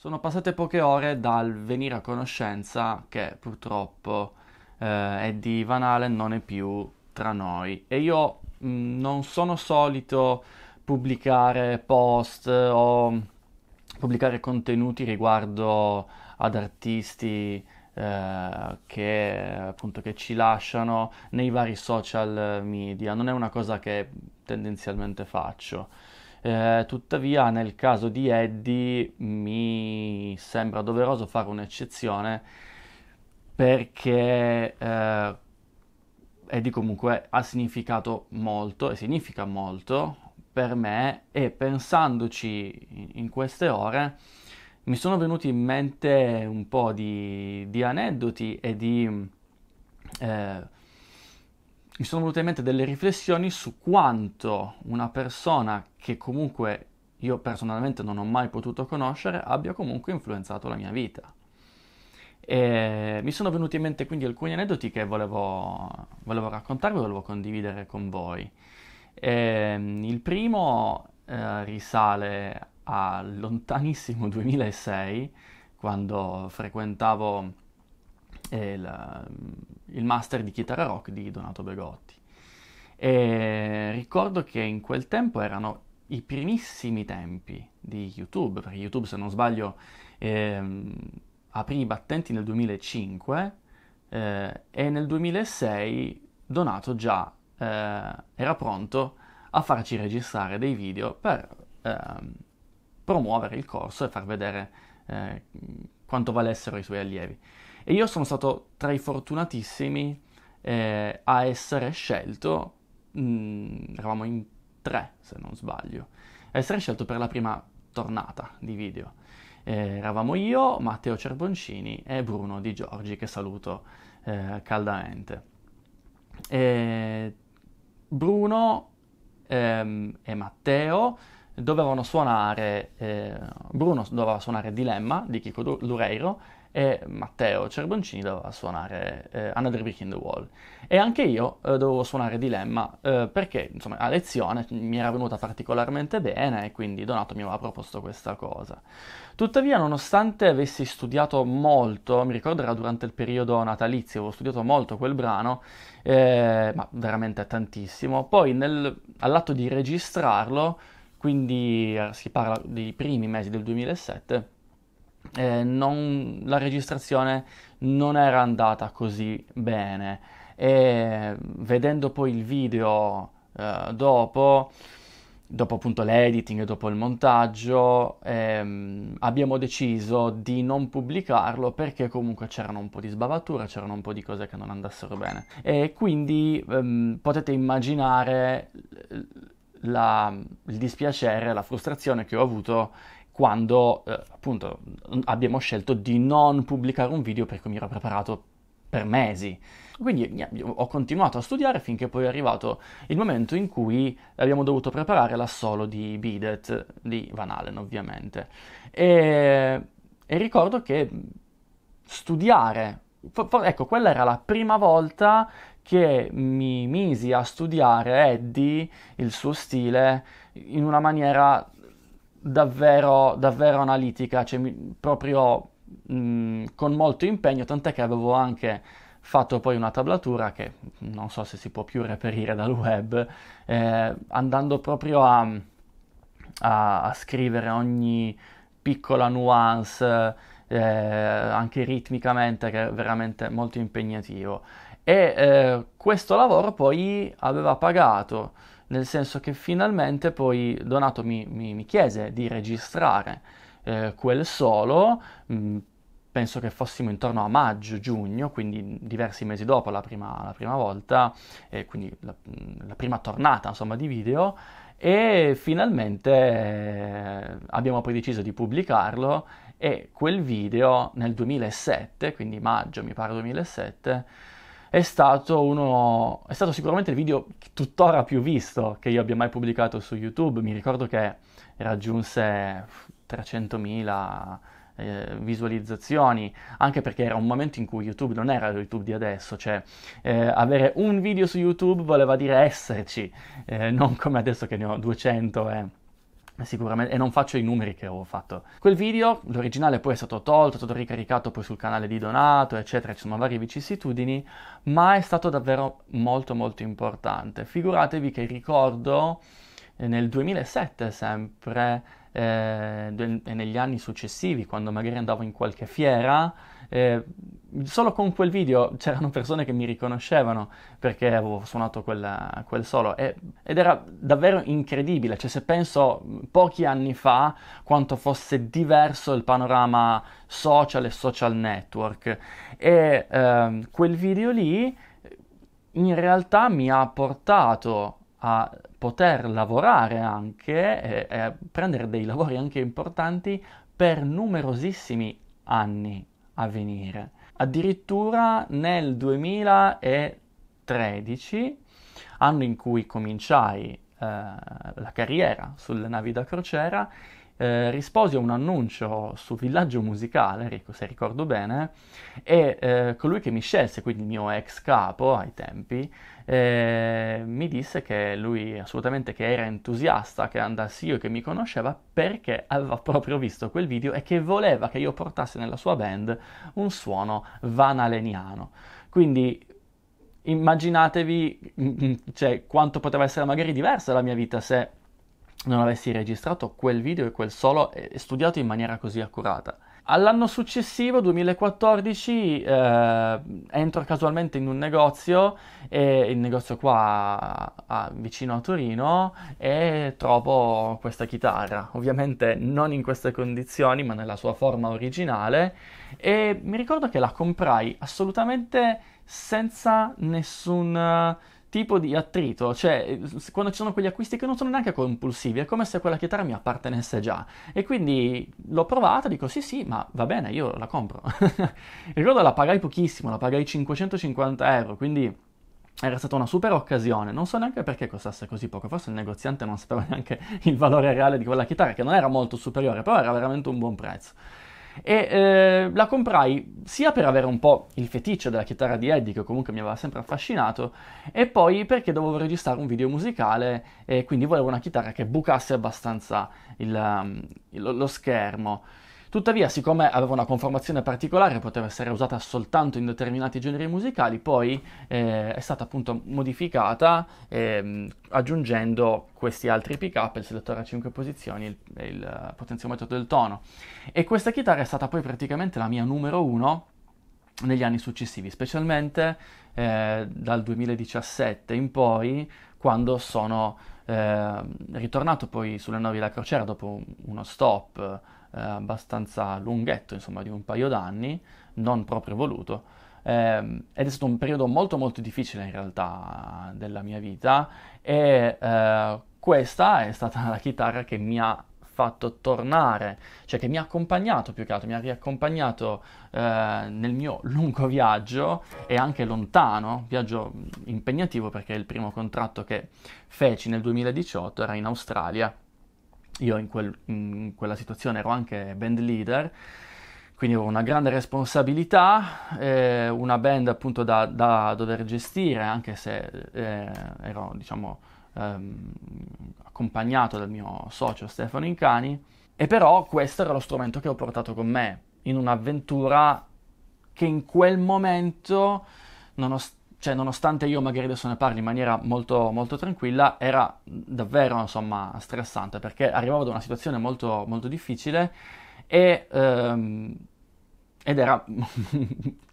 Sono passate poche ore dal venire a conoscenza che purtroppo Eddie Van Halen non è più tra noi e io non sono solito pubblicare post o pubblicare contenuti riguardo ad artisti che ci lasciano nei vari social media. Non è una cosa che tendenzialmente faccio. Tuttavia, nel caso di Eddie mi sembra doveroso fare un'eccezione perché Eddie comunque ha significato molto e significa molto per me e pensandoci in queste ore mi sono venuti in mente un po' di aneddoti e eh, mi sono venute in mente delle riflessioni su quanto una persona che comunque io personalmente non ho mai potuto conoscere abbia comunque influenzato la mia vita. E mi sono venuti in mente quindi alcuni aneddoti che volevo raccontarvi, volevo condividere con voi. Il primo risale al lontanissimo 2006, quando frequentavo il master di chitarra rock di Donato Begotti. E ricordo che in quel tempo erano i primissimi tempi di YouTube, perché YouTube, se non sbaglio, ehm, aprì i battenti nel 2005 e nel 2006 Donato già era pronto a farci registrare dei video per promuovere il corso e far vedere eh, quanto valessero i suoi allievi. E io sono stato tra i fortunatissimi a essere scelto, eravamo in tre se non sbaglio, a essere scelto per la prima tornata di video. Eravamo io, Matteo Cerboncini e Bruno Di Giorgi, che saluto caldamente. E Bruno e Matteo dovevano suonare, Bruno doveva suonare Dilemma di Chico Loureiro e Matteo Cerboncini doveva suonare Another Brick in the Wall. E anche io dovevo suonare Dilemma perché insomma a lezione mi era venuta particolarmente bene e quindi Donato mi aveva proposto questa cosa. Tuttavia, nonostante avessi studiato molto, mi ricordo era durante il periodo natalizio, avevo studiato molto quel brano, ma veramente tantissimo, poi all'atto di registrarlo, quindi si parla dei primi mesi del 2007, la registrazione non era andata così bene e vedendo poi il video dopo appunto l'editing e dopo il montaggio, abbiamo deciso di non pubblicarlo perché comunque c'erano un po' di sbavature, c'erano un po' di cose che non andassero bene. E quindi potete immaginare il dispiacere, la frustrazione che ho avuto quando appunto abbiamo scelto di non pubblicare un video perché mi ero preparato per mesi. Quindi ho continuato a studiare finché poi è arrivato il momento in cui abbiamo dovuto preparare l'assolo di Beat It di Van Halen, ovviamente. E ricordo che studiare, ecco, quella era la prima volta che mi misi a studiare Eddie, il suo stile, in una maniera davvero, davvero analitica, cioè proprio con molto impegno, tant'è che avevo anche fatto poi una tablatura che non so se si può più reperire dal web, andando proprio a scrivere ogni piccola nuance, anche ritmicamente, che è veramente molto impegnativo. E questo lavoro poi aveva pagato, nel senso che finalmente poi Donato mi chiese di registrare quel solo, penso che fossimo intorno a maggio-giugno, quindi diversi mesi dopo la prima volta, quindi la prima tornata insomma di video, e finalmente abbiamo poi deciso di pubblicarlo e quel video nel 2007, quindi maggio mi pare 2007, è stato sicuramente il video tuttora più visto che io abbia mai pubblicato su YouTube. Mi ricordo che raggiunse 300.000 visualizzazioni, anche perché era un momento in cui YouTube non era YouTube di adesso, cioè avere un video su YouTube voleva dire esserci, non come adesso che ne ho 200 e sicuramente, e non faccio i numeri che ho fatto. Quel video, l'originale poi è stato tolto, è stato ricaricato poi sul canale di Donato, eccetera, ci sono varie vicissitudini, ma è stato davvero molto molto importante. Figuratevi che ricordo nel 2007 sempre, e negli anni successivi, quando magari andavo in qualche fiera, solo con quel video c'erano persone che mi riconoscevano perché avevo suonato quel solo ed era davvero incredibile, cioè se penso pochi anni fa quanto fosse diverso il panorama social e social network e quel video lì in realtà mi ha portato a poter lavorare anche e prendere dei lavori anche importanti per numerosissimi anni a venire. Addirittura nel 2013, anno in cui cominciai la carriera sulle navi da crociera, risposi a un annuncio su Villaggio Musicale, se ricordo bene, e colui che mi scelse, quindi il mio ex capo ai tempi, mi disse che lui assolutamente che era entusiasta che andassi io e che mi conosceva perché aveva proprio visto quel video e che voleva che io portassi nella sua band un suono vanaleniano. Quindi immaginatevi cioè, quanto poteva essere magari diversa la mia vita se non avessi registrato quel video e quel solo e studiato in maniera così accurata. All'anno successivo, 2014, entro casualmente in un negozio, il negozio qua vicino a Torino, e trovo questa chitarra. Ovviamente non in queste condizioni, ma nella sua forma originale. E mi ricordo che la comprai assolutamente senza nessun tipo di attrito, cioè quando ci sono quegli acquisti che non sono neanche compulsivi, è come se quella chitarra mi appartenesse già. E quindi l'ho provata, dico sì sì, ma va bene, io la compro. Ricordo la pagai pochissimo, la pagai 550 euro, quindi era stata una super occasione. Non so neanche perché costasse così poco, forse il negoziante non sapeva neanche il valore reale di quella chitarra, che non era molto superiore, però era veramente un buon prezzo. E la comprai sia per avere un po' il feticcio della chitarra di Eddie, che comunque mi aveva sempre affascinato, e poi perché dovevo registrare un video musicale e quindi volevo una chitarra che bucasse abbastanza lo schermo. Tuttavia, siccome aveva una conformazione particolare, poteva essere usata soltanto in determinati generi musicali, poi è stata appunto modificata aggiungendo questi altri pick-up, il selettore a 5 posizioni e il potenziometro del tono. E questa chitarra è stata poi praticamente la mia numero uno negli anni successivi, specialmente dal 2017 in poi, quando sono ritornato poi sulle navi da crociera dopo uno stop abbastanza lunghetto, insomma, di un paio d'anni, non proprio voluto. Ed è stato un periodo molto molto difficile in realtà della mia vita e questa è stata la chitarra che mi ha fatto tornare, cioè che mi ha accompagnato più che altro, mi ha riaccompagnato nel mio lungo viaggio e anche lontano, viaggio impegnativo perché il primo contratto che feci nel 2018 era in Australia. Io in quella situazione ero anche band leader, quindi avevo una grande responsabilità, una band appunto da dover gestire, anche se ero, diciamo, accompagnato dal mio socio Stefano Incani, e però questo era lo strumento che ho portato con me in un'avventura che in quel momento, nonostante io magari adesso ne parli in maniera molto, molto tranquilla, era davvero, insomma, stressante perché arrivavo da una situazione molto, molto difficile ed era,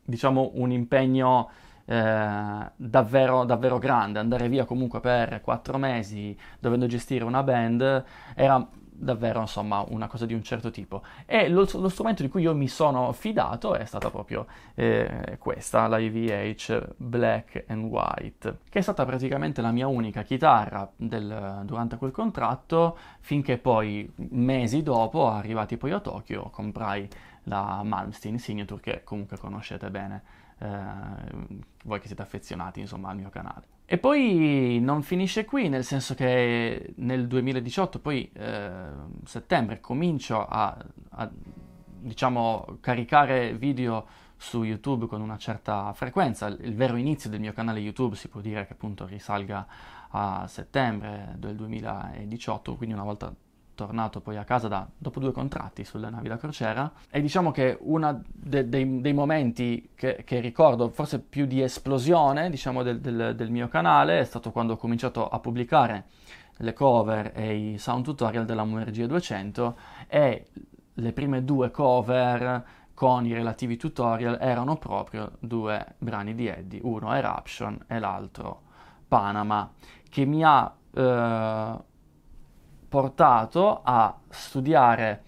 diciamo, un impegno davvero, davvero grande. Andare via comunque per 4 mesi dovendo gestire una band era davvero, insomma, una cosa di un certo tipo. E lo strumento di cui io mi sono fidato è stata proprio questa, la EVH Black and White, che è stata praticamente la mia unica chitarra durante quel contratto, finché poi, mesi dopo, arrivati poi a Tokyo, comprai la Malmsteen Signature, che comunque conoscete bene, voi che siete affezionati, insomma, al mio canale. E poi non finisce qui, nel senso che nel 2018, poi settembre, comincio diciamo, caricare video su YouTube con una certa frequenza. Il vero inizio del mio canale YouTube si può dire che appunto risalga a settembre del 2018, quindi una volta tornato poi a casa dopo 2 contratti sulle navi da crociera, e diciamo che uno dei momenti che ricordo, forse più di esplosione, diciamo, del mio canale, è stato quando ho cominciato a pubblicare le cover e i sound tutorial della Mumergy 200, e le prime 2 cover con i relativi tutorial erano proprio 2 brani di Eddie, uno Eruption e l'altro Panama, che mi ha portato a studiare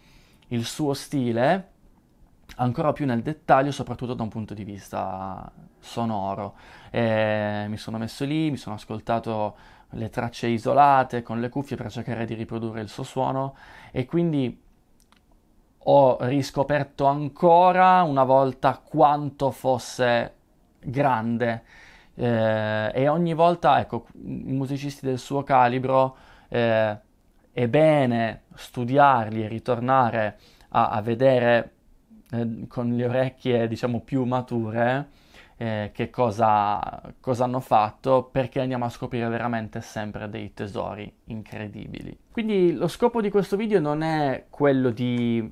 il suo stile ancora più nel dettaglio, soprattutto da un punto di vista sonoro. Mi sono messo lì, mi sono ascoltato le tracce isolate con le cuffie per cercare di riprodurre il suo suono, e quindi ho riscoperto ancora una volta quanto fosse grande, e ogni volta, ecco, i musicisti del suo calibro, è bene studiarli e ritornare a vedere con le orecchie, diciamo, più mature, che cosa hanno fatto, perché andiamo a scoprire veramente sempre dei tesori incredibili. Quindi lo scopo di questo video non è quello di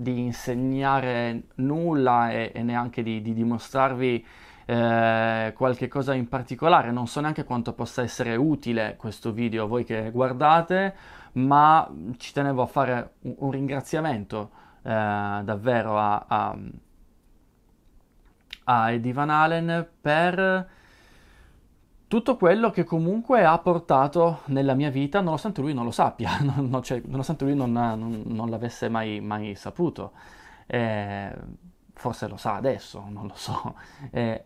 insegnare nulla e neanche di dimostrarvi qualche cosa in particolare. Non so neanche quanto possa essere utile questo video a voi che guardate, ma ci tenevo a fare un ringraziamento davvero a Eddie Van Halen per tutto quello che comunque ha portato nella mia vita, nonostante lui non lo sappia, nonostante lui non l'avesse mai saputo. Forse lo sa adesso, non lo so. E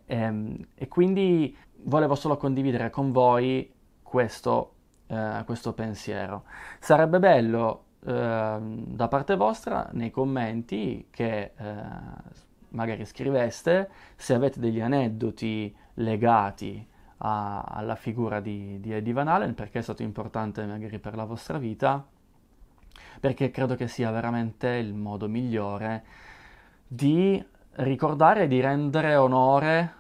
quindi volevo solo condividere con voi questo pensiero. Sarebbe bello da parte vostra, nei commenti, che magari scriveste se avete degli aneddoti legati alla figura di Eddie Van Halen, perché è stato importante magari per la vostra vita, perché credo che sia veramente il modo migliore di ricordare e di rendere onore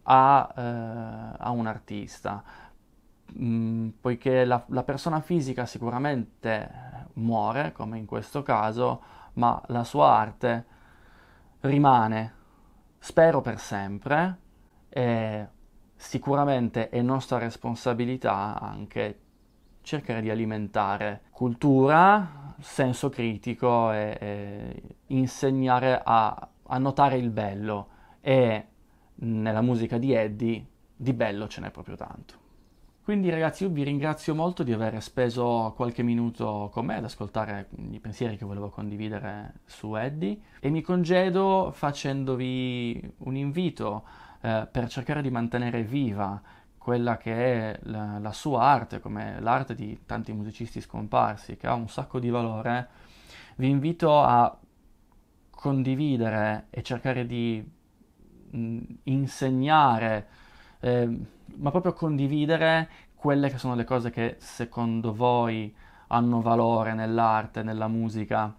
a un artista, poiché la persona fisica sicuramente muore, come in questo caso, ma la sua arte rimane, spero per sempre, e sicuramente è nostra responsabilità anche cercare di alimentare cultura, senso critico e insegnare a notare il bello, e nella musica di Eddie di bello ce n'è proprio tanto. Quindi ragazzi, io vi ringrazio molto di aver speso qualche minuto con me ad ascoltare i pensieri che volevo condividere su Eddie, e mi congedo facendovi un invito per cercare di mantenere viva quella che è la sua arte, come l'arte di tanti musicisti scomparsi, che ha un sacco di valore. Vi invito a condividere e cercare di insegnare, ma proprio condividere quelle che sono le cose che secondo voi hanno valore nell'arte, nella musica,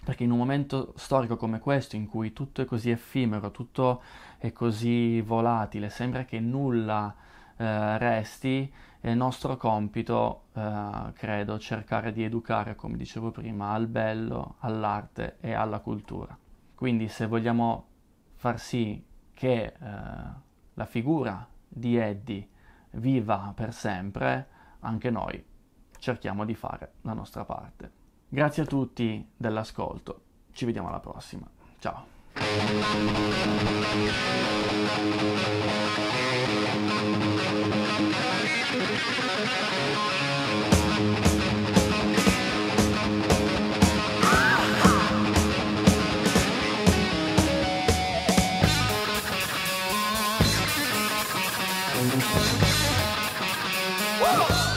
perché in un momento storico come questo, in cui tutto è così effimero, tutto è così volatile, sembra che nulla resti, è il nostro compito, credo, cercare di educare, come dicevo prima, al bello, all'arte e alla cultura. Quindi se vogliamo far sì che la figura di Eddie viva per sempre, anche noi cerchiamo di fare la nostra parte. Grazie a tutti dell'ascolto, ci vediamo alla prossima. Ciao! Woo!